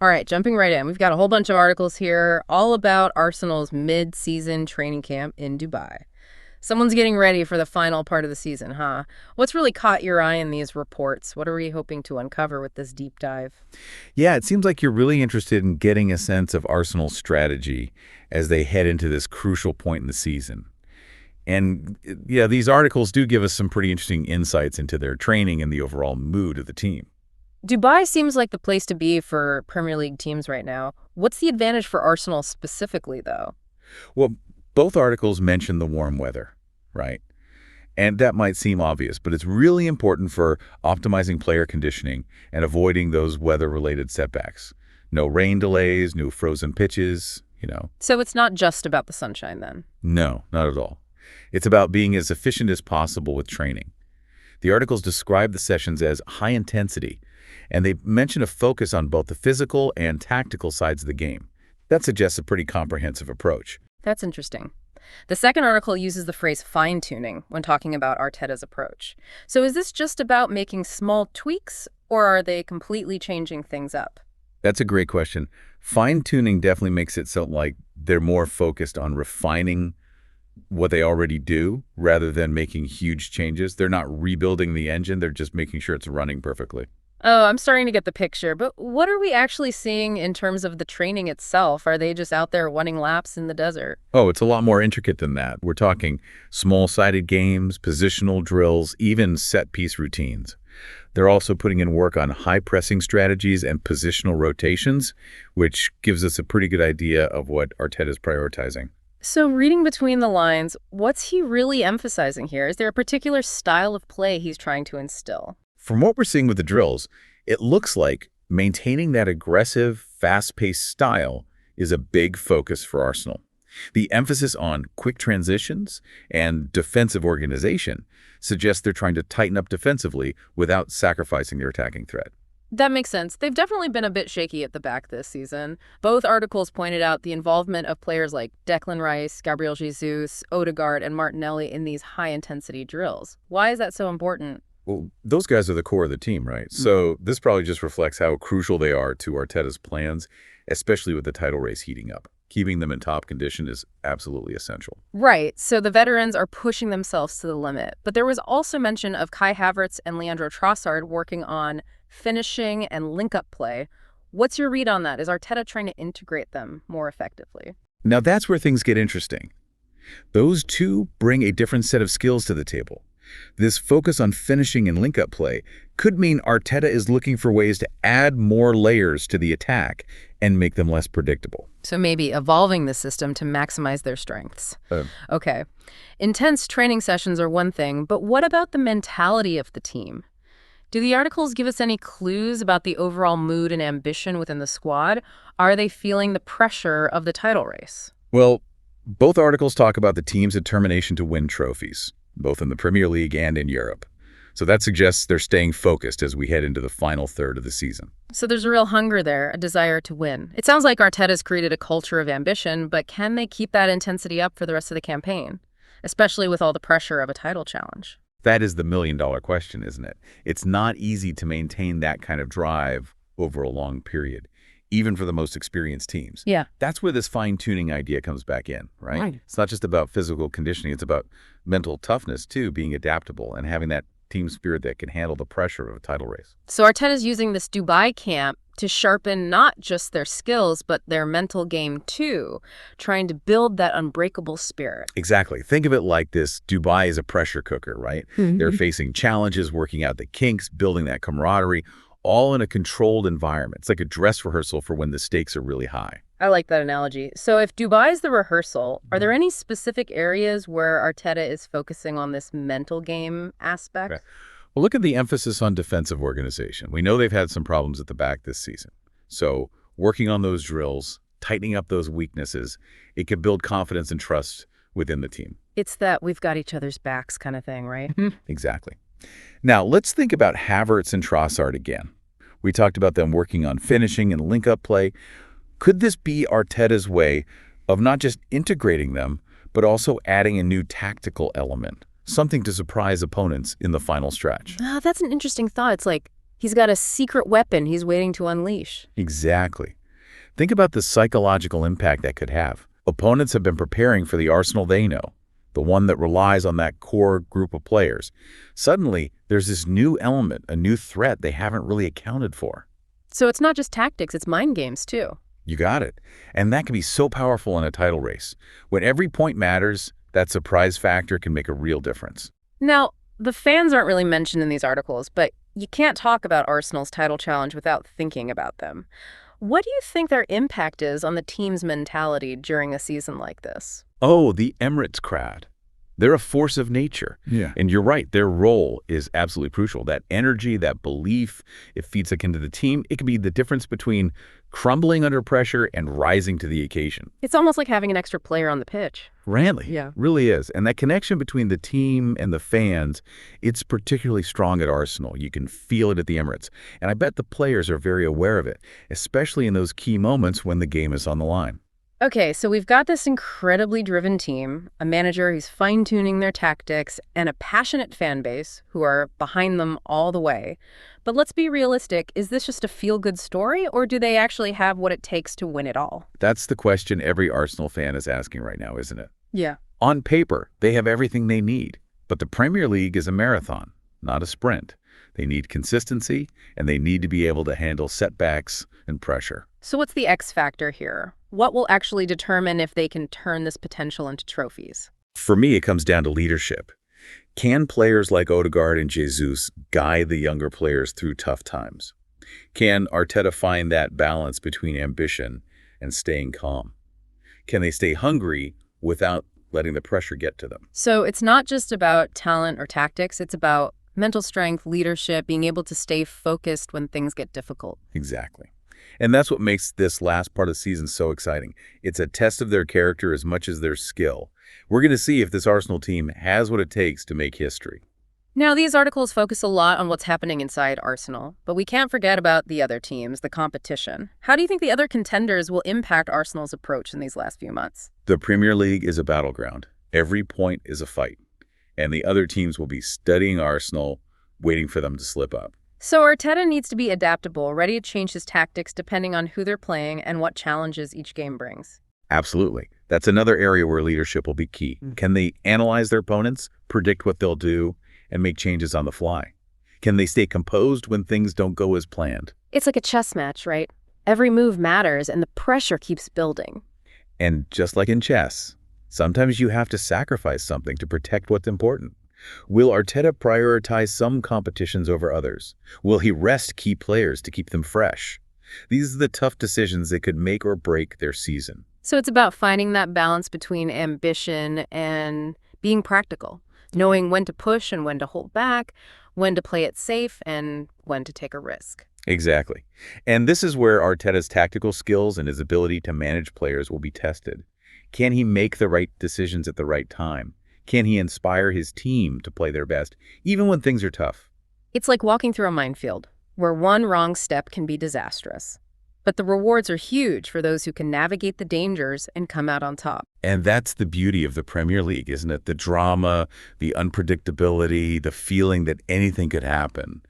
All right, jumping right in. We've got a whole bunch of articles here all about Arsenal's mid-season training camp in Dubai. Someone's getting ready for the final part of the season, huh? What's really caught your eye in these reports? What are we hoping to uncover with this deep dive? Yeah, it seems like you're really interested in getting a sense of Arsenal's strategy as they head into this crucial point in the season. And yeah, these articles do give us some pretty interesting insights into their training and the overall mood of the team. Dubai seems like the place to be for Premier League teams right now. What's the advantage for Arsenal specifically, though? Well, both articles mention the warm weather, right? And that might seem obvious, but it's really important for optimizing player conditioning and avoiding those weather-related setbacks. No rain delays, no frozen pitches. So it's not just about the sunshine, then? No, not at all. It's about being as efficient as possible with training. The articles describe the sessions as high intensity, and they mention a focus on both the physical and tactical sides of the game. That suggests a pretty comprehensive approach. That's interesting. The second article uses the phrase fine-tuning when talking about Arteta's approach. So is this just about making small tweaks, or are they completely changing things up? That's a great question. Fine-tuning definitely makes it sound like they're more focused on refining what they already do rather than making huge changes. They're not rebuilding the engine, they're just making sure it's running perfectly. Oh, I'm starting to get the picture, but what are we actually seeing in terms of the training itself? Are they just out there running laps in the desert? Oh, it's a lot more intricate than that. We're talking small-sided games, positional drills, even set-piece routines. They're also putting in work on high-pressing strategies and positional rotations, which gives us a pretty good idea of what Arteta's prioritizing. So reading between the lines, what's he really emphasizing here? Is there a particular style of play he's trying to instill? From what we're seeing with the drills, it looks like maintaining that aggressive, fast-paced style is a big focus for Arsenal. The emphasis on quick transitions and defensive organization suggests they're trying to tighten up defensively without sacrificing their attacking threat. That makes sense. They've definitely been a bit shaky at the back this season. Both articles pointed out the involvement of players like Declan Rice, Gabriel Jesus, Odegaard, and Martinelli in these high-intensity drills. Why is that so important? Well, those guys are the core of the team, right? So this probably just reflects how crucial they are to Arteta's plans, especially with the title race heating up. Keeping them in top condition is absolutely essential. Right, so the veterans are pushing themselves to the limit. But there was also mention of Kai Havertz and Leandro Trossard working on finishing and link-up play. What's your read on that? Is Arteta trying to integrate them more effectively? Now that's where things get interesting. Those two bring a different set of skills to the table. This focus on finishing and link-up play could mean Arteta is looking for ways to add more layers to the attack and make them less predictable. So maybe evolving the system to maximize their strengths. Okay. Intense training sessions are one thing, but what about the mentality of the team? Do the articles give us any clues about the overall mood and ambition within the squad? Are they feeling the pressure of the title race? Well, both articles talk about the team's determination to win trophies, both in the Premier League and in Europe. So that suggests they're staying focused as we head into the final third of the season. So there's a real hunger there, a desire to win. It sounds like Arteta's created a culture of ambition, but can they keep that intensity up for the rest of the campaign, especially with all the pressure of a title challenge? That is the million-dollar question, isn't it? It's not easy to maintain that kind of drive over a long period, even for the most experienced teams. Yeah. That's where this fine-tuning idea comes back in, right? Right. It's not just about physical conditioning. It's about mental toughness, too, being adaptable and having that team spirit that can handle the pressure of a title race. So Arteta's using this Dubai camp to sharpen not just their skills, but their mental game too, trying to build that unbreakable spirit. Exactly. Think of it like this. Dubai is a pressure cooker, right? They're facing challenges, working out the kinks, building that camaraderie, all in a controlled environment. It's like a dress rehearsal for when the stakes are really high. I like that analogy. So if Dubai is the rehearsal, are there any specific areas where Arteta is focusing on this mental game aspect? Okay. Well, look at the emphasis on defensive organization. We know they've had some problems at the back this season. So working on those drills, tightening up those weaknesses, it could build confidence and trust within the team. It's that we've got each other's backs kind of thing, right? Exactly. Now, let's think about Havertz and Trossard again. We talked about them working on finishing and link-up play. Could this be Arteta's way of not just integrating them, but also adding a new tactical element, something to surprise opponents in the final stretch? That's an interesting thought. It's like He's got a secret weapon he's waiting to unleash. Exactly. Think about the psychological impact that could have. Opponents have been preparing for the Arsenal they know, the one that relies on that core group of players. Suddenly, there's this new element, a new threat they haven't really accounted for. So it's not just tactics, it's mind games too. You got it. And that can be so powerful in a title race. When every point matters, that surprise factor can make a real difference. Now, the fans aren't really mentioned in these articles, but you can't talk about Arsenal's title challenge without thinking about them. What do you think their impact is on the team's mentality during a season like this? Oh, the Emirates crowd. They're a force of nature. Yeah. And you're right, their role is absolutely crucial. That energy, that belief, it feeds into the team. It can be the difference between crumbling under pressure and rising to the occasion. It's almost like having an extra player on the pitch. Really? Yeah. Really is. And that connection between the team and the fans, it's particularly strong at Arsenal. You can feel it at the Emirates. And I bet the players are very aware of it, especially in those key moments when the game is on the line. Okay, so we've got this incredibly driven team, a manager who's fine-tuning their tactics, and a passionate fan base who are behind them all the way. But let's be realistic, is this just a feel-good story, or do they actually have what it takes to win it all? That's the question every Arsenal fan is asking right now, isn't it? Yeah. On paper, they have everything they need. But the Premier League is a marathon, not a sprint. They need consistency, and they need to be able to handle setbacks and pressure. So what's the X factor here? What will actually determine if they can turn this potential into trophies? For me, it comes down to leadership. Can players like Odegaard and Jesus guide the younger players through tough times? Can Arteta find that balance between ambition and staying calm? Can they stay hungry without letting the pressure get to them? So it's not just about talent or tactics, it's about mental strength, leadership, being able to stay focused when things get difficult. Exactly. And that's what makes this last part of the season so exciting. It's a test of their character as much as their skill. We're going to see if this Arsenal team has what it takes to make history. Now, these articles focus a lot on what's happening inside Arsenal, but we can't forget about the other teams, the competition. How do you think the other contenders will impact Arsenal's approach in these last few months? The Premier League is a battleground. Every point is a fight. And the other teams will be studying Arsenal, waiting for them to slip up. So Arteta needs to be adaptable, ready to change his tactics depending on who they're playing and what challenges each game brings. Absolutely. That's another area where leadership will be key. Can they analyze their opponents, predict what they'll do, and make changes on the fly? Can they stay composed when things don't go as planned? It's like a chess match, right? Every move matters and the pressure keeps building. And just like in chess, sometimes you have to sacrifice something to protect what's important. Will Arteta prioritize some competitions over others? Will he rest key players to keep them fresh? These are the tough decisions that could make or break their season. So it's about finding that balance between ambition and being practical, knowing when to push and when to hold back, when to play it safe and when to take a risk. Exactly. And this is where Arteta's tactical skills and his ability to manage players will be tested. Can he make the right decisions at the right time? Can he inspire his team to play their best, even when things are tough? It's like walking through a minefield, where one wrong step can be disastrous. But the rewards are huge for those who can navigate the dangers and come out on top. And that's the beauty of the Premier League, isn't it? The drama, the unpredictability, the feeling that anything could happen.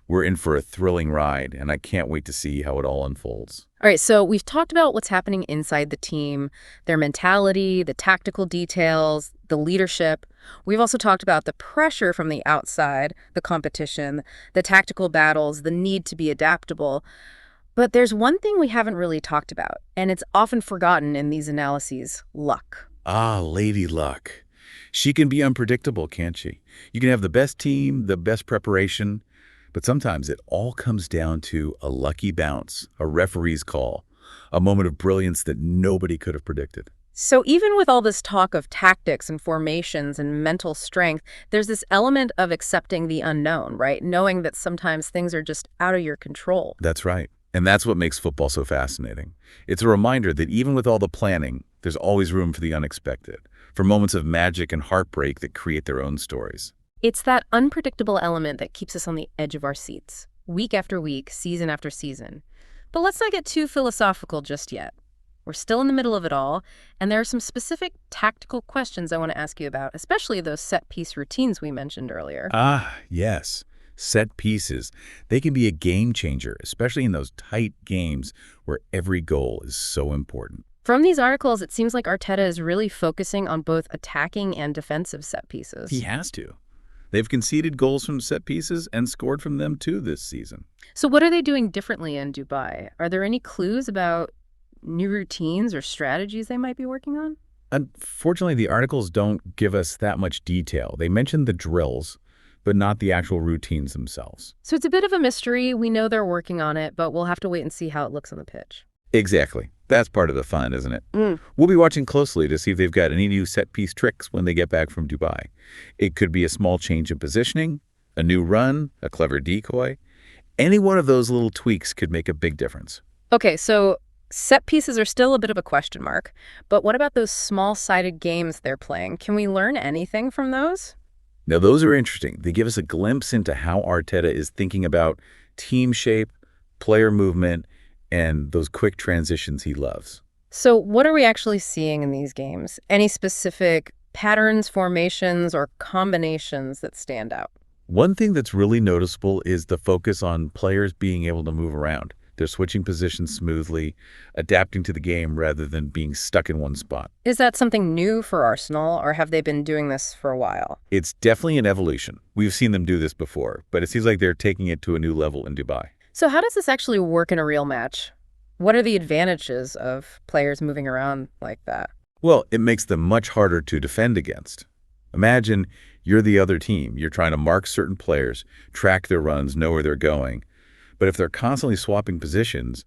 We're in for a thrilling ride, and I can't wait to see how it all unfolds. All right, so we've talked about what's happening inside the team, their mentality, the tactical details, the leadership. We've also talked about the pressure from the outside, the competition, the tactical battles, the need to be adaptable. But there's one thing we haven't really talked about, and it's often forgotten in these analyses: luck. Ah, Lady Luck. She can be unpredictable, can't she? You can have the best team, the best preparation, but sometimes it all comes down to a lucky bounce, a referee's call, a moment of brilliance that nobody could have predicted. So even with all this talk of tactics and formations and mental strength, there's this element of accepting the unknown, right? Knowing that sometimes things are just out of your control. That's right. And that's what makes football so fascinating. It's a reminder that even with all the planning, there's always room for the unexpected, for moments of magic and heartbreak that create their own stories. It's that unpredictable element that keeps us on the edge of our seats, week after week, season after season. But let's not get too philosophical just yet. We're still in the middle of it all, and there are some specific tactical questions I want to ask you about, especially those set-piece routines we mentioned earlier. Ah, yes. Set pieces, they can be a game changer, especially in those tight games where every goal is so important. From these articles, it seems like Arteta is really focusing on both attacking and defensive set pieces. He has to. They've conceded goals from set pieces and scored from them too this season. So what are they doing differently in Dubai? Are there any clues about new routines or strategies they might be working on? Unfortunately, the articles don't give us that much detail. They mention the drills, but not the actual routines themselves. So it's a bit of a mystery. We know they're working on it, but we'll have to wait and see how it looks on the pitch. Exactly. That's part of the fun, isn't it? We'll be watching closely to see if they've got any new set-piece tricks when they get back from Dubai. It could be a small change in positioning, a new run, a clever decoy. Any one of those little tweaks could make a big difference. Okay, so set pieces are still a bit of a question mark, but what about those small-sided games they're playing? Can we learn anything from those? Now, those are interesting. They give us a glimpse into how Arteta is thinking about team shape, player movement, and those quick transitions he loves. So what are we actually seeing in these games? Any specific patterns, formations, or combinations that stand out? One thing that's really noticeable is the focus on players being able to move around. They're switching positions smoothly, adapting to the game rather than being stuck in one spot. Is that something new for Arsenal, or have they been doing this for a while? It's definitely an evolution. We've seen them do this before, but it seems like they're taking it to a new level in Dubai. So how does this actually work in a real match? What are the advantages of players moving around like that? Well, it makes them much harder to defend against. Imagine you're the other team. You're trying to mark certain players, track their runs, know where they're going. But if they're constantly swapping positions,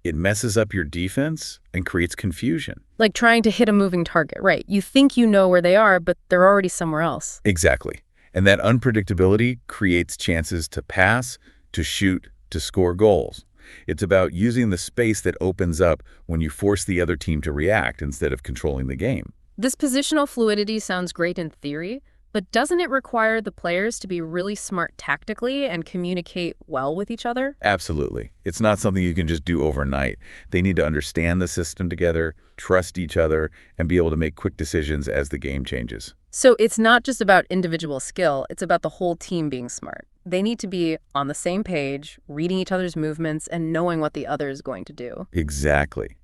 it messes up your defense and creates confusion. Like trying to hit a moving target, right? You think you know where they are, but they're already somewhere else. Exactly. And that unpredictability creates chances to pass, to shoot, to score goals. It's about using the space that opens up when you force the other team to react instead of controlling the game. This positional fluidity sounds great in theory, but doesn't it require the players to be really smart tactically and communicate well with each other? Absolutely. It's not something you can just do overnight. They need to understand the system together, trust each other, and be able to make quick decisions as the game changes. So it's not just about individual skill, it's about the whole team being smart. They need to be on the same page, reading each other's movements, and knowing what the other is going to do. Exactly.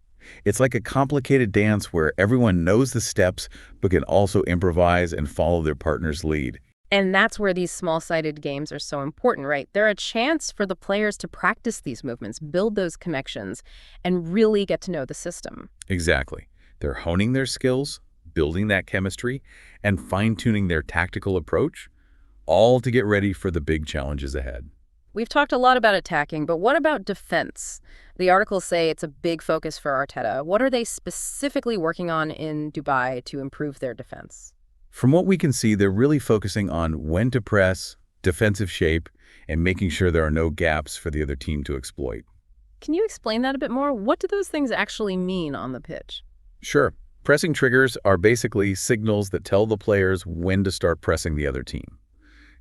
It's like a complicated dance where everyone knows the steps but can also improvise and follow their partner's lead. And that's where these small-sided games are so important, right? They're a chance for the players to practice these movements, build those connections, and really get to know the system. Exactly. They're honing their skills, building that chemistry, and fine-tuning their tactical approach, all to get ready for the big challenges ahead. We've talked a lot about attacking, but what about defense? The articles say it's a big focus for Arteta. What are they specifically working on in Dubai to improve their defense? From what we can see, they're really focusing on when to press, defensive shape, and making sure there are no gaps for the other team to exploit. Can you explain that a bit more? What do those things actually mean on the pitch? Sure. Pressing triggers are basically signals that tell the players when to start pressing the other team.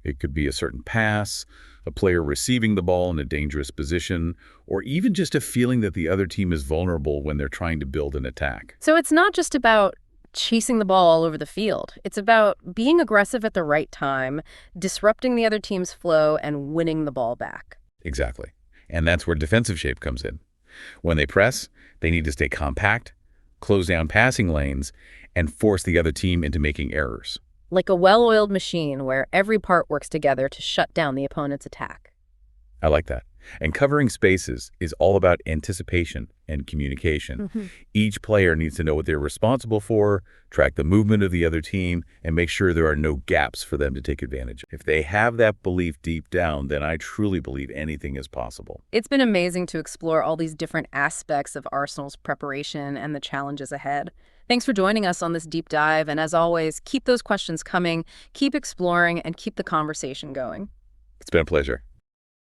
It could be a certain pass, a player receiving the ball in a dangerous position, or even just a feeling that the other team is vulnerable when they're trying to build an attack. So it's not just about chasing the ball all over the field. It's about being aggressive at the right time, disrupting the other team's flow, and winning the ball back. Exactly. And that's where defensive shape comes in. When they press, they need to stay compact, close down passing lanes, and force the other team into making errors. Like a well-oiled machine where every part works together to shut down the opponent's attack. I like that. And covering spaces is all about anticipation and communication. Each player needs to know what they're responsible for, track the movement of the other team, and make sure there are no gaps for them to take advantage. If they have that belief deep down, then I truly believe anything is possible. It's been amazing to explore all these different aspects of Arsenal's preparation and the challenges ahead. Thanks for joining us on this deep dive, and as always, keep those questions coming, keep exploring, and keep the conversation going. It's been a pleasure.